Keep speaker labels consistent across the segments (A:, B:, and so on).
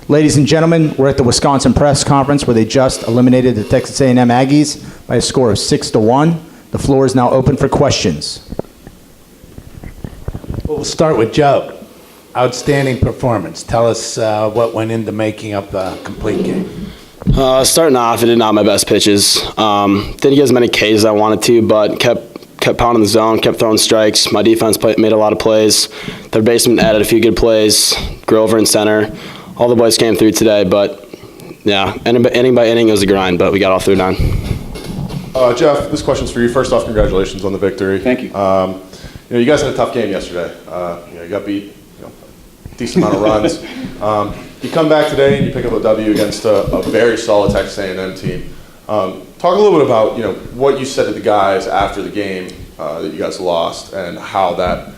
A: Ladies and gentlemen, we're at the Wisconsin Press Conference where they just eliminated the Texas A&M Aggies by a score of 6-1. The floor is now open for questions.
B: Well, we'll start with Joe. Outstanding performance. Tell us what went into making up the complete game.
C: Starting off, I did not my best pitches. Didn't get as many Ks as I wanted to, but kept pounding the zone, kept throwing strikes. My defense made a lot of plays. Their baseman added a few good plays. Grover in center. All the boys came through today, but yeah, inning by inning, it was a grind, but we got all through nine.
D: Jeff, this question's for you. First off, congratulations on the victory.
E: Thank you.
D: You guys had a tough game yesterday. You got beat a decent amount of runs. You come back today and you pick up a W against a very solid Texas A&M team. Talk a little bit about what you said to the guys after the game that you guys lost and how that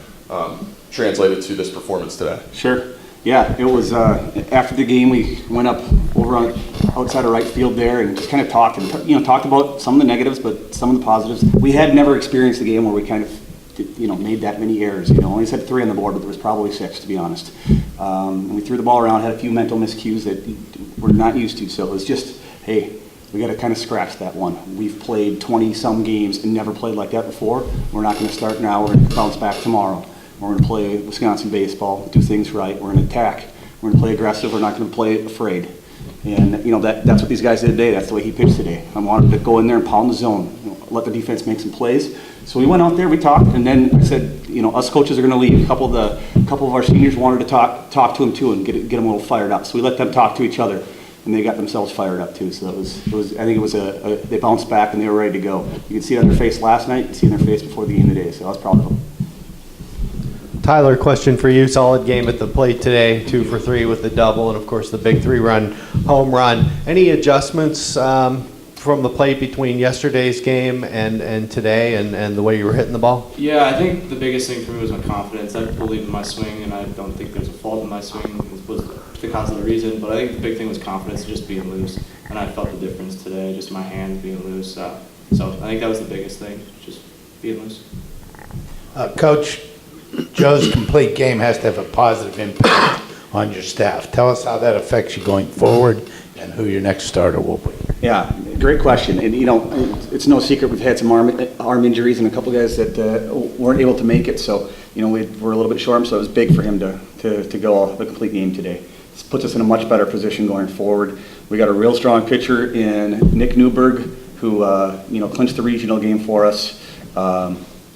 D: translated to this performance today.
E: Sure. Yeah, it was after the game we went up over on outside of right field there and just kind of talked about some of the negatives, but some of the positives. We had never experienced a game where we kind of made that many errors. Only had 3 on the board, but there was probably 6 to be honest. And we threw the ball around, had a few mental miscues that we're not used to. So it was just, hey, we got to kind of scratch that one. We've played 20-some games and never played like that before. We're not going to start now. We're going to bounce back tomorrow. We're going to play Wisconsin baseball, do things right. We're going to attack. We're going to play aggressive. We're not going to play afraid. And that's what these guys did today. That's the way he pitched today. I wanted to go in there and pound the zone, let the defense make some plays. So we went out there, we talked, and then I said, us coaches are going to leave. A couple of our seniors wanted to talk to him too and get them a little fired up. So we let them talk to each other, and they got themselves fired up too. So it was I think it was they bounced back and they were ready to go. You could see it on their face last night. You could see it on their face before the game today. So I was proud of them.
F: Tyler, question for you. Solid game at the plate today, 2 for 3 with the double, and of course the big 3-run home run. Any adjustments from the plate between yesterday's game and today and the way you were hitting the ball?
G: Yeah, I think the biggest thing for me was my confidence. I believe in my swing, and I don't think there's a fault in my swing. It was the constant reason, but I think the big thing was confidence, just being loose, and I felt the difference today, just my hand being loose. So I think that was the biggest thing, just being loose.
B: Coach, Joe's complete game has to have a positive impact on your staff. Tell us how that affects you going forward and who your next starter will be.
E: Yeah, great question. And it's no secret we've had some arm injuries and a couple guys that weren't able to make it. So we're a little bit short, so it was big for him to go the complete game today. This puts us in a much better position going forward. We got a real strong pitcher in Nick Newberg, who clinched the regional game for us.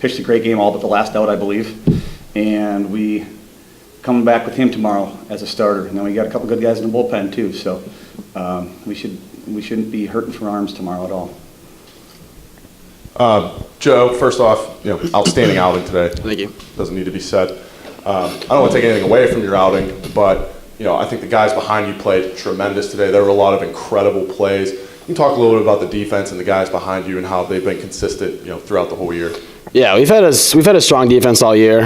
E: Pitched a great game all but the last out, I believe. And we coming back with him tomorrow as a starter. And then we got a couple good guys in the bullpen too. So we shouldn't be hurting for arms tomorrow at all.
D: Joe, first off, outstanding outing today.
C: Thank you.
D: Doesn't need to be said. I don't want to take anything away from your outing, but I think the guys behind you played tremendous today. There were a lot of incredible plays. Can you talk a little bit about the defense and the guys behind you and how they've been consistent, throughout the whole year?
C: Yeah, we've had a strong defense all year.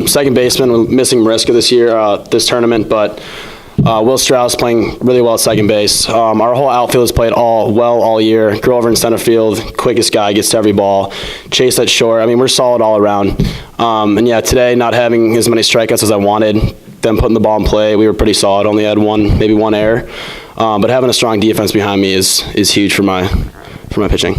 C: Second baseman, we're missing Mariska this tournament, but Will Strauss playing really well at second base. Our whole outfield has played all year. Grover in center field, quickest guy, gets to every ball. Chase at short. I mean, we're solid all around. And yeah, today not having as many strikeouts as I wanted, them putting the ball in play, we were pretty solid. Only had maybe one error. But having a strong defense behind me is huge for my pitching.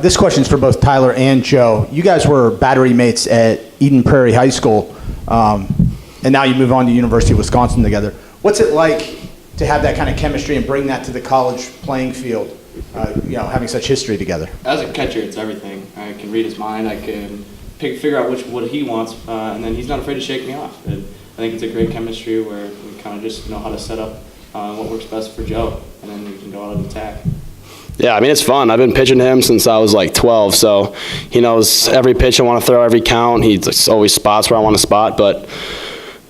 A: This question's for both Tyler and Joe. You guys were battery mates at Eden Prairie High School, and now you move on to University of Wisconsin together. What's it like to have that kind of chemistry and bring that to the college playing field, having such history together?
G: As a catcher, it's everything. I can read his mind. I can figure out what he wants, and then he's not afraid to shake me off. I think it's a great chemistry where we kind of just know how to set up what works best for Joe, and then we can go out and attack.
C: Yeah, I mean, it's fun. I've been pitching to him since I was like 12, so he knows every pitch I want to throw, every count. He always spots where I want to spot, but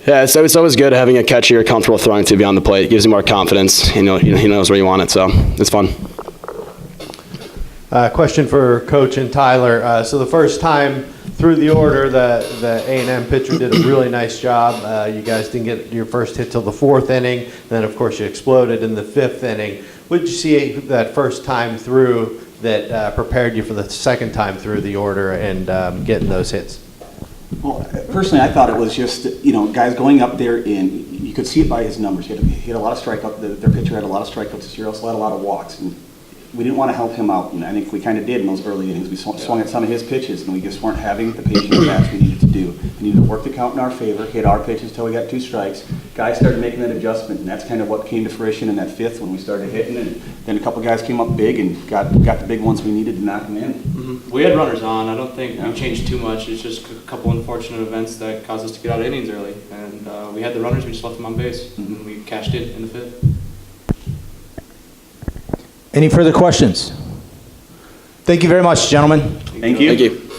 C: yeah, it's always good having a catcher you're comfortable throwing to beyond the plate. It gives you more confidence. He knows where you want it, so it's fun.
F: Question for Coach and Tyler. So the first time through the order, the A&M pitcher did a really nice job. You guys didn't get your first hit till the 4th inning. Then, of course, you exploded in the 5th inning. What did you see that first time through that prepared you for the second time through the order and getting those hits?
E: Well, personally, I thought it was just, guys going up there and you could see it by his numbers. He had a lot of strikeouts. Their pitcher had a lot of strikeouts this year. Also had a lot of walks. And we didn't want to help him out, and I think we kind of did in those early innings. We swung at some of his pitches, and we just weren't having the patience bats we needed to do. We needed to work the count in our favor, hit our pitches until we got 2 strikes. Guys started making that adjustment, and that's kind of what came to fruition in that 5th when we started hitting. And then a couple guys came up big and got the big ones we needed to knock them in.
G: We had runners on. I don't think
E: Yeah.
G: we changed too much. It's just a couple unfortunate events that caused us to get out of innings early. And we had the runners. We just left them on base. And we cashed it in the 5th.
A: Any further questions? Thank you very much, gentlemen.
E: Thank you.
C: Thank you.